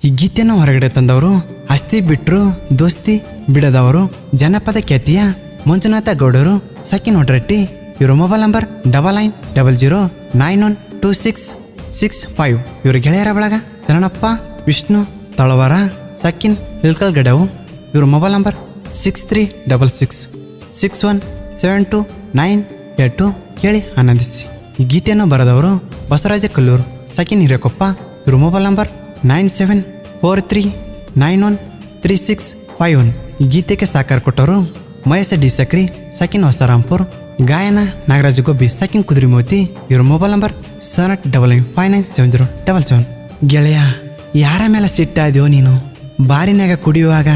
ಈ ಗೀತೆಯನ್ನು ಹೊರಗಡೆ ತಂದವರು ಅಸ್ತಿ ಬಿಟ್ರು ದೋಸ್ತಿ ಬಿಡದವರು ಜನಪದ ಖ್ಯಾತಿಯ ಮಂಜುನಾಥ ಗೌಡರು ಸಕಿನ್ ಒಡ್ರಟ್ಟಿ. ಇವರ ಮೊಬೈಲ್ ನಂಬರ್ 9900926665. ಇವ್ರ ಗೆಳೆಯರ ಬಳಗ ಶರಣಪ್ಪ ವಿಷ್ಣು ತಳವಾರ ಸಕಿನ್ ಇಲ್ಕಲ್ಗಡವು. ಇವ್ರ ಮೊಬೈಲ್ ನಂಬರ್ 6366617298. ಕೇಳಿ ಆನಂದಿಸಿ. ಈ ಗೀತೆಯನ್ನು ಬರೆದವರು ಬಸವರಾಜ ಕಲ್ಲೂರು ಸಕಿನ್ ಹಿರೇಕೊಪ್ಪ. ಇವ್ರ ಮೊಬೈಲ್ ನಂಬರ್ 9743913651. ಈ ಗೀತೆಗೆ ಸಹಕಾರ ಕೊಟ್ಟವರು ಮಹೇಶ ಡಿ ಸಕ್ರಿ ಸಕಿನ್ ಹೊಸರಾಂಪುರ್. ಗಾಯನ ನಾಗರಾಜ ಗೊಬ್ಬಿ ಸಕಿನ್ ಕುದುರೆಮೋತಿ. ಇವ್ರ ಮೊಬೈಲ್ ನಂಬರ್ 7899597077. ಗೆಳೆಯ, ಯಾರ ಮೇಲೆ ಸಿಟ್ಟಾದ್ಯೋ ನೀನು? ಬಾರಿನಾಗ ಕುಡಿಯುವಾಗ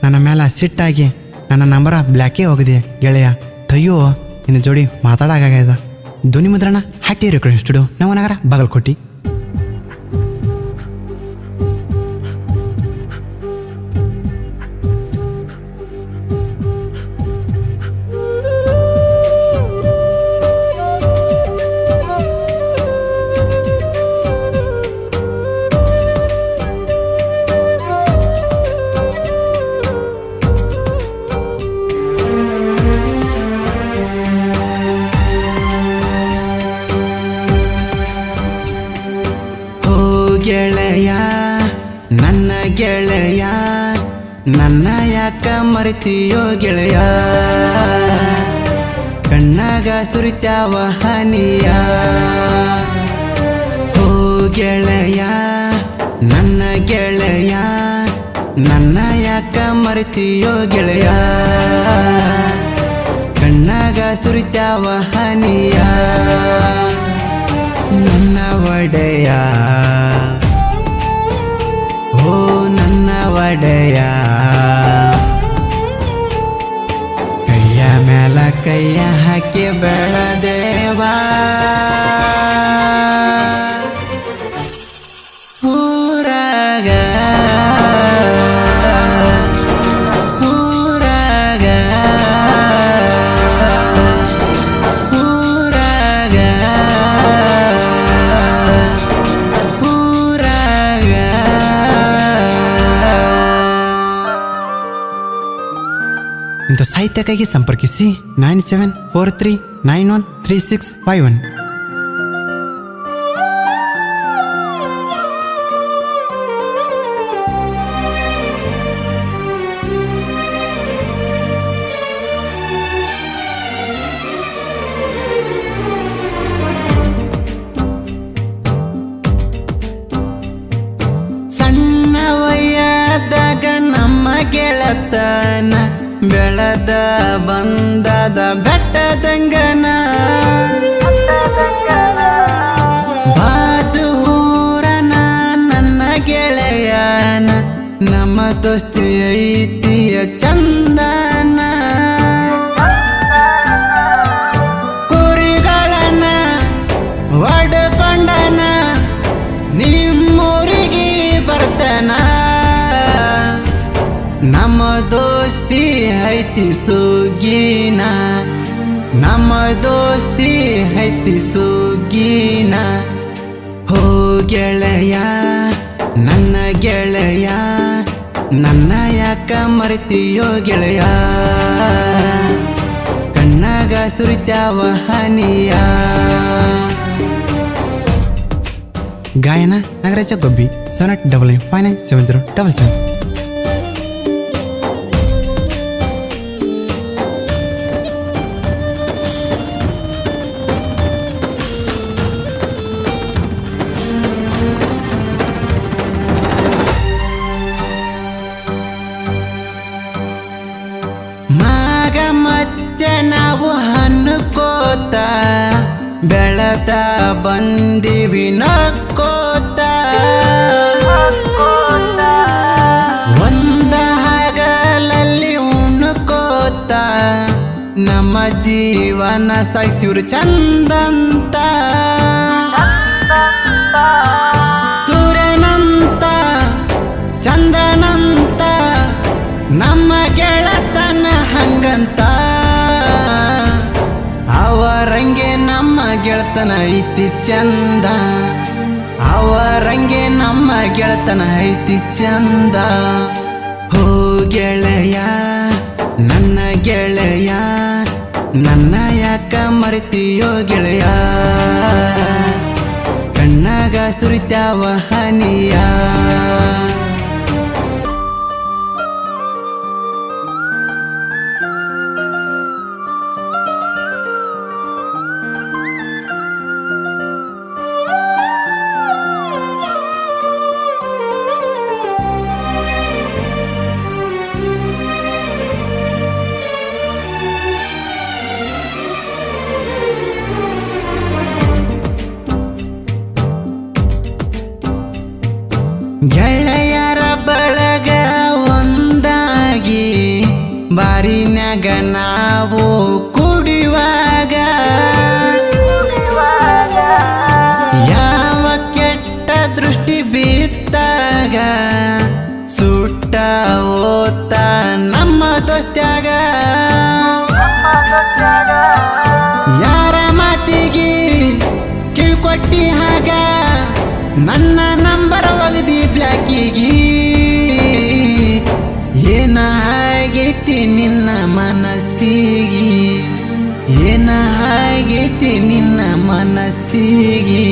ನನ್ನ ಮೇಲೆ ಸಿಟ್ಟಾಗಿ ನನ್ನ ನಂಬರ ಬ್ಲ್ಯಾಕೇ ಹೋಗಿದೆ ಗೆಳೆಯ. ತಯ್ಯೋ, ನಿನ್ನ ಜೋಡಿ ಮಾತಾಡಾಗದ. ಧ್ವನಿ ಮುದ್ರಣ ಹಟ್ಟಿ ರೆಕಾರ್ಡಿಂಗ್ ಸ್ಟುಡಿಯೋ, ನವನಗರ, ಬಾಗಲಕೋಟೆ. ಗೆಳೆಯ, ನನ್ನ ಗೆಳೆಯ, ನನ್ನ ಯಾಕ ಮರೆತಿಯೋ ಗೆಳೆಯ? ಕಣ್ಣಾಗ ಸುರಿತ್ಯಾವ ಹನಿಯ. ಓ ಗೆಳೆಯ, ನನ್ನ ಗೆಳೆಯ, ನನ್ನ ಯಾಕ ಮರೆತಿಯೋ ಗೆಳೆಯ? ಕಣ್ಣಾಗ ಸುರಿತ್ಯಾವ ಹನಿಯ. ನನ್ನ ಒಡೆಯ, ಓ ನನ್ನ ಒಡೆಯ, ಕೈಯ ಮೇಲ ಕೈಯ ಹಾಕಿ ಬೆಳದೇವಾ. ಊರಾಗ ಊರಾಗ ಊರಾಗ ಊರಾಗ. ಇಂಥ ಸಾಹಿತ್ಯಕ್ಕಾಗಿ ಸಂಪರ್ಕಿಸಿ 9743913651. ಸಣ್ಣ ವಯ್ಯದಾಗ ನಮ್ಮ ಗೆಳತನ ಬೆಳೆದ ಬಂದದ ಬೆಟ್ಟದಂಗನ. ಬಾಜು ಊರನ ನನ್ನ ಗೆಳೆಯನ, ನಮ್ಮ ದೋಸ್ತಿ ಐತಿಯ ಚಂದನ. ಕುರಿಗಳನ ಒಡಕೊಂಡನ, ನಿಮ್ಮೂರಿಗೆ ಬರ್ತನ. ನಮ್ಮ ದೋಸ್ತಿ ಐತಿ ಸುಗ್ಗಿನ, ನಮ್ಮ ದೋಸ್ತಿ ಐತಿ ಸುಗ್ಗಿನ. ಹೋ ಗೆಳೆಯ, ನನ್ನ ಗೆಳೆಯ, ನನ್ನ ಯಾಕ ಮರೆತಿಯೋ ಗೆಳೆಯ? ಕಣ್ಣಾಗ ಸುರಿತ್ಯಾವ ಹನಿಯ. ಗಾಯನ ನಾಗರಾಜ ಗೊಬ್ಬಿ 7899597077. ಮಾಗ ಮಚ್ಚ ನಾವು ಹನ್ಕೋತ ಬೆಳತ ಬಂದಿವಿ ನಕ್ಕೋತ. ಒಂದ ಹಗಲಲ್ಲಿ ಉಣ್ಕೋತ ನಮ್ಮ ಜೀವನ ಸಾಯಿಸಿವ್ರು ಚಂದಂತ. ಸೂರ್ಯನಂತ ಚಂದ್ರನಂತ ನಮ್ಮ ಗೆಳತನ ಹಂಗಂತ. ಅವರಂಗೆ ನಮ್ಮ ಗೆಳತನ ಐತಿ ಚಂದ, ಅವರಂಗೆ ನಮ್ಮ ಗೆಳತನ ಐತಿ ಚಂದ. ಹೋ ಗೆಳೆಯ ನನ್ನ ಗೆಳೆಯ, ನನ್ನ ಯಾಕ ಮರೆತಿಯೋ ಗೆಳೆಯ, ಕಣ್ಣಾಗ ಸುರಿತ್ಯಾವ ಹನಿಯ. ಗೆಳೆಯರ ಬಳಗ ಒಂದಾಗಿ ಬಾರಿನ್ಯಾಗ ನಾವು ಕುಡಿಯುವಾಗ, ಯಾವ ಕೆಟ್ಟ ದೃಷ್ಟಿ ಬಿತ್ತಾಗ ಸುಟ್ಟ ಓತ ನಮ್ಮ ದೋಸ್ತ್ಯಾಗ. ಯಾರ ಮಾತಿಗೆ ಕಿವಿ ಕೊಟ್ಟಿ ಹಾಗ ನನ್ನ ನಂಬರ್ ಒಗದಿ ಬ್ಲ್ಯಾಕಿಗಿ. ಏನ ಆಗೈತಿ ನಿನ್ನ ಮನಸ್ಸಿಗಿ, ಏನ ಆಗೈತಿ ನಿನ್ನ ಮನಸ್ಸಿಗಿ.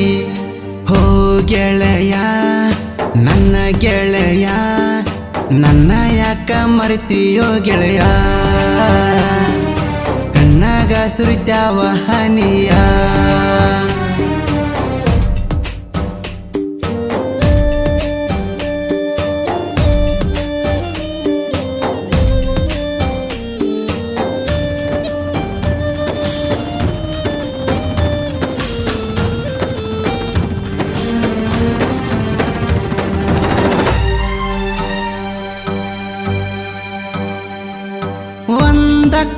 ಹೋ ಗೆಳೆಯ ನನ್ನ ಗೆಳೆಯ, ನನ್ನ ಯಾಕ ಮರೆತಿಯೋ ಗೆಳೆಯ, ಕಣ್ಣಾಗ ಸುರಿತ್ಯಾವ ಹನಿಯ.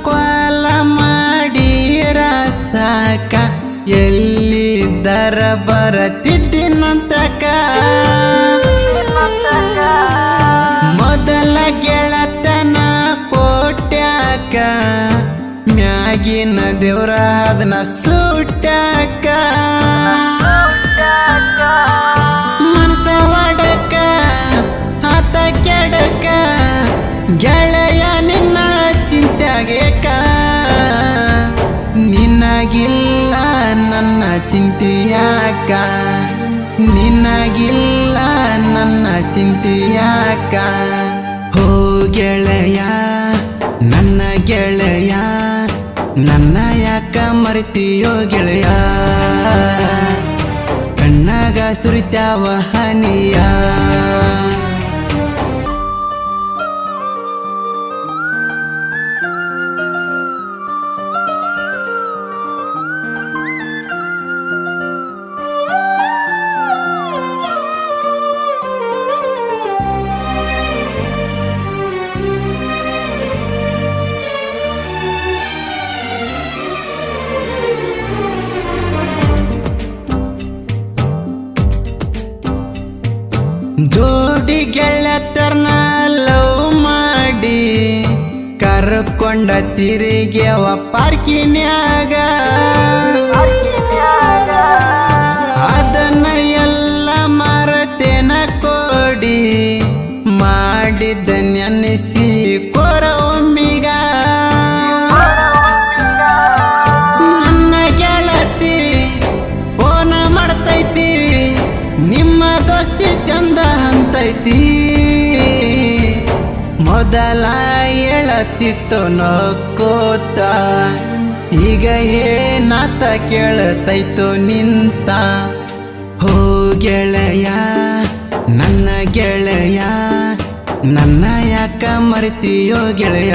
ಕ್ವಾಲ ಮಾಡಿರ ಸಾಕ, ಎಲ್ಲಿದ್ದರ ಬರತಿದ್ದಿನಂತಕ. ಮೊದಲ ಗೆಳತನ ಕೋಟ್ಯಾಕ, ಮ್ಯಾಗಿನ ದೇವ್ರ ಅದನ್ನ ಸುಟ್ಯಾಕ. ಮನಸ ಒಡಕ ಆತ ಕೆಡಕ, ಗೆಳೆಯ ನಿನ್ನ ಚಿಂತ್ಯಾಗೇಕ. ನಿನಗಿಲ್ಲ ನನ್ನ ಚಿಂತೆಯಾಕ, ನಿನಗಿಲ್ಲ ನನ್ನ ಚಿಂತೆಯಾಕ. ಹೋ ಗೆಳೆಯ ನನ್ನ ಗೆಳೆಯ, ನನ್ನ ಯಾಕ ಮರೆತಿಯೋ ಗೆಳೆಯ, ಕಣ್ಣಾಗ ಸುರಿತ್ಯಾವ ಹನಿಯ. ಜೋಡಿ ಗೆಳತರ್ನ ಲವ್ ಮಾಡಿ ಕರ್ಕೊಂಡ ತಿರುಗ್ಯವ ಪಾರ್ಕಿನ್ಯಾಗ. ಅದನ್ನ ಎಲ್ಲ ಮರೆತೇನ ಕೊಡಿ, ಮಾಡಿದ್ದ ನೆನೆಸಿ ಕೊರ ಒಮ್ಮಿಗ. ನನ್ನ ಗೆಳತಿ ಫೋನ ಮಾಡ್ತೈತಿ, ನಿಮ್ಮ ದೋಸ್ತಿ ಚಂದ ಅಂತೈತಿ. ಮೊದಲ ಹೇಳತ್ತಿತ್ತು ನಕ್ಕೋತ, ಈಗ ಏನಾತ ಕೇಳತೈತು ನಿಂತ. ಹೋ ಗೆಳೆಯ ನನ್ನ ಗೆಳೆಯ, ನನ್ನ ಯಾಕ ಮರೆತಿಯೋ ಗೆಳೆಯ,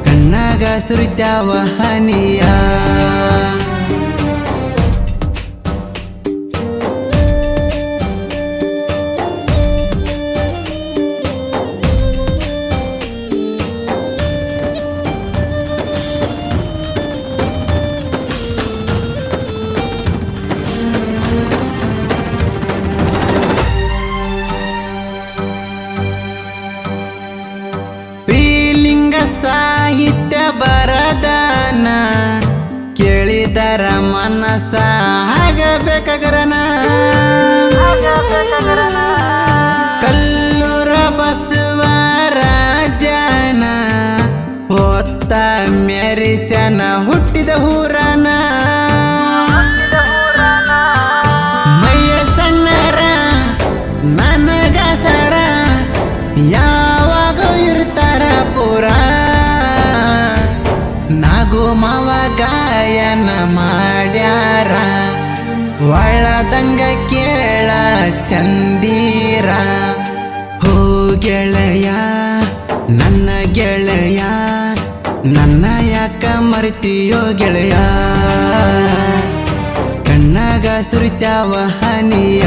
ಕಣ್ಣಾಗ ಸುರಿತ್ಯಾವ ಹನಿಯ. ಸಾಹಿತ್ಯ ಬರದಾನ ಕೇಳಿದ ಏನ ಮಾಡ್ಯಾರ ಒಳ್ಳದಂಗ ಕೇಳ ಚಂದೀರ ಹೋ ಗೆಳೆಯ ನನ್ನ ಗೆಳೆಯ ನನ್ನ ಯಾಕ ಮರ್ತೀಯೋ ಗೆಳೆಯ ಕಣ್ಣಾಗ ಸುರಿತ್ಯಾವ ಹನಿಯ